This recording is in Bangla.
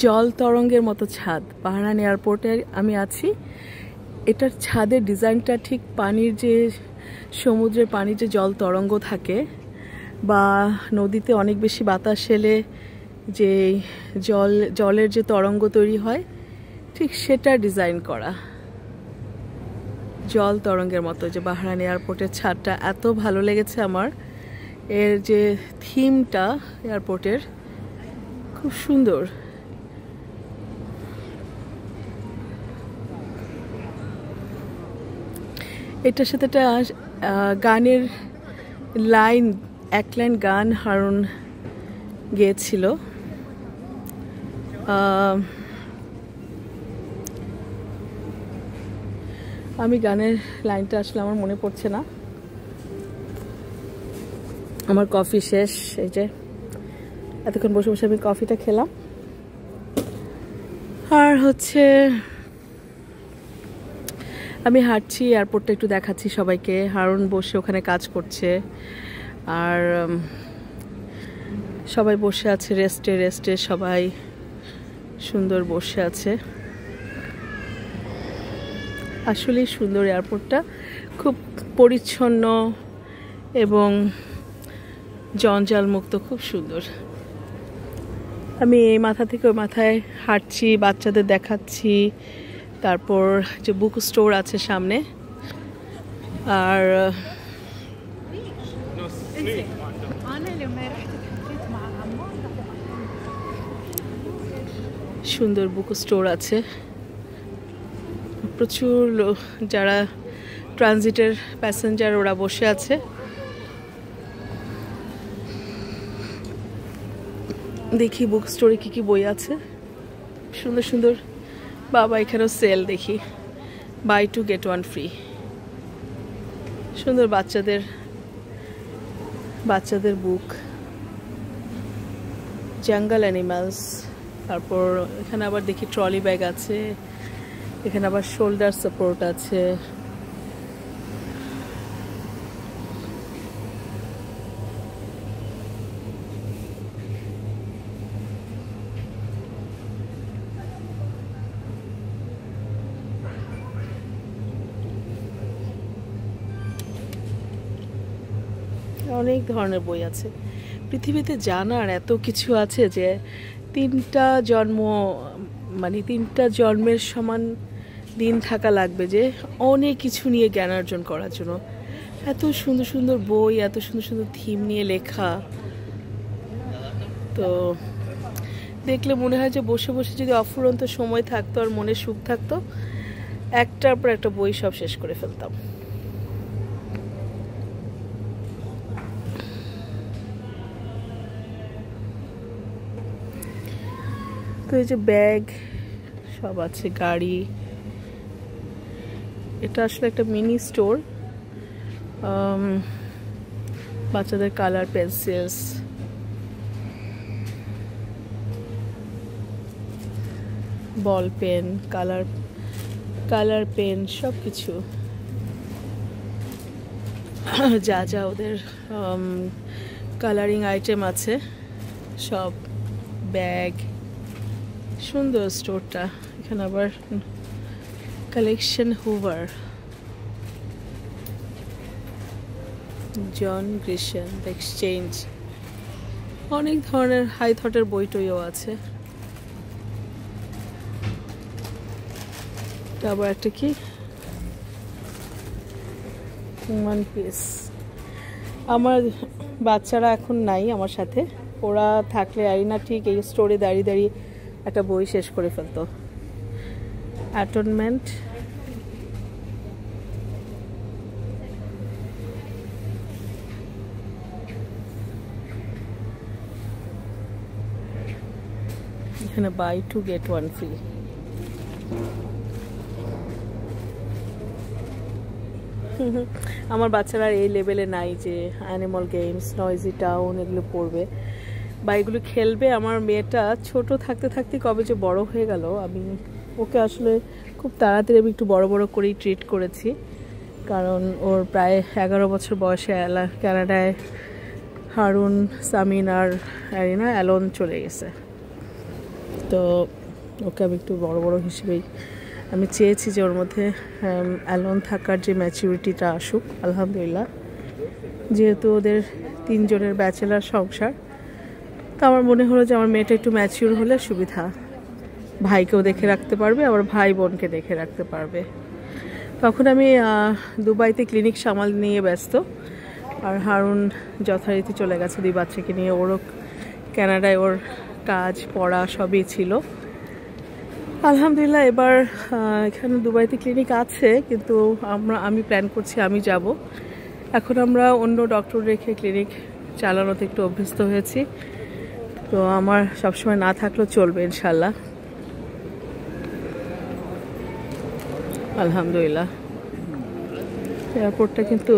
জল তরঙ্গের মতো ছাদ। বাহরাইন এয়ারপোর্টে আমি আছি। এটার ছাদের ডিজাইনটা ঠিক পানির যে সমুদ্রের পানির যে জল তরঙ্গ থাকে বা নদীতে অনেক বেশি বাতাস এলে যে জলের যে তরঙ্গ তৈরি হয় ঠিক সেটা ডিজাইন করা জল তরঙ্গের মতো। যে বাহরাইন এয়ারপোর্টের ছাদটা এত ভালো লেগেছে আমার। এর যে থিমটা এয়ারপোর্টের খুব সুন্দর। এটার সাথে একটা গানের লাইন, এক লাইন গান হারুন গেয়েছিল। আমি গানের লাইনটা আসলে আমার মনে পড়ছে না। আমার কফি শেষ। এই যে এতক্ষণ বসে বসে আমি কফিটা খেলাম। আর হচ্ছে আমি হাঁটছি, এয়ারপোর্টটা একটু দেখাচ্ছি সবাইকে। হারুন বসে ওখানে কাজ করছে আর সবাই বসে আছে রেস্টে সবাই সুন্দর বসে আছে। আসলেই সুন্দর এয়ারপোর্টটা, খুব পরিচ্ছন্ন এবং জঞ্জাল মুক্ত, খুব সুন্দর। আমি এই মাথা থেকে ওই মাথায় হাঁটছি, বাচ্চাদের দেখাচ্ছি। তারপর যে বুক স্টোর আছে সামনে, আর সুন্দর বুক স্টোর আছে। প্রচুর যারা ট্রানজিটের প্যাসেঞ্জার ওরা বসে আছে। দেখি বুক স্টোরে কি বই আছে, সুন্দর সুন্দর। বাবা এখানেও সেল দেখি, বাই 2 get 1 ফ্রি। সুন্দর বাচ্চাদের বুক, জঙ্গল অ্যানিমালস। তারপর এখানে আবার দেখি ট্রলি ব্যাগ আছে, এখানে আবার শোল্ডার সাপোর্ট আছে। অনেক ধরনের বই আছে। পৃথিবীতে জানার এত কিছু আছে যে 3টা জন্মের সমান দিন থাকা লাগবে যে অনেক কিছু নিয়ে জ্ঞান অর্জন করার জন্য। এত সুন্দর সুন্দর বই, এত সুন্দর সুন্দর থিম নিয়ে লেখা। তো দেখলে মনে হয় যে বসে বসে যদি অফুরন্ত সময় থাকতো আর মনে সুখ থাকতো, একটার পর একটা বই সব শেষ করে ফেলতাম। তো এই যে ব্যাগ সব আছে, গাড়ি। এটা আসলে একটা মিনি স্টোর। বাচ্চাদের colour pencils, ball pen, colour pen, সব কিছু যা ওদের কালারিং আইটেম আছে সব। ব্যাগ, সুন্দর স্টোরটা। এখানে আবার কালেকশন হুভার, জন গ্রিশন, এক্সচেঞ্জ। অনেক ধরনের হাই থটের বই টইও আছে। আবার একটা কি ওয়ান পিস। আমার বাচ্চারা এখন নাই আমার সাথে, ওরা থাকলে আরিনা ঠিক এই স্টোরে দাঁড়িয়ে দাঁড়িয়ে একটা বই শেষ করে ফেলতো। অ্যাটনমেন্ট, এখানে বাই 2 get 1 ফ্রি। আমার বাচ্চারা এই লেভেলে নাই যে অ্যানিমাল গেমস, নয়েজি টাউন এগুলো পড়বে বা এগুলো খেলবে। আমার মেয়েটা ছোট থাকতে থাকতে কবে যে বড় হয়ে গেল, আমি ওকে আসলে খুব তাড়াতাড়ি আমি একটু বড় করেই ট্রিট করেছি। কারণ ওর প্রায় 11 বছর বয়সে কানাডায় হারুন, সামিন আর অ্যারিনা অ্যালোন চলে গেছে। তো ওকে আমি একটু বড় বড় হিসেবেই আমি চেয়েছি যে ওর মধ্যে অ্যালোন থাকার যে ম্যাচুরিটিটা আসুক। আলহামদুলিল্লাহ, যেহেতু ওদের 3 জনের ব্যাচেলার সংসার, তো আমার মনে হলো যে আমার মেয়েটা একটু ম্যাচিউর হলে সুবিধা, ভাইকেও দেখে রাখতে পারবে, আবার ভাই বোনকে দেখে রাখতে পারবে। তখন আমি দুবাইতে ক্লিনিক সামাল নিয়ে ব্যস্ত, আর হারুন যথারীতি চলে গেছে 2 বাচ্চাকে নিয়ে। ওরও কানাডায় ওর কাজ পড়া সবই ছিল। আলহামদুলিল্লাহ এবার এখানে দুবাইতে ক্লিনিক আছে, কিন্তু আমি প্ল্যান করছি আমি যাব। এখন আমরা অন্য ডক্টর রেখে ক্লিনিক চালানোতে একটু অভ্যস্ত হয়েছি, তো আমার সবসময় না থাকলেও চলবে ইনশাল্লাহ। আলহামদুলিল্লাহ এয়ারপোর্টটা কিন্তু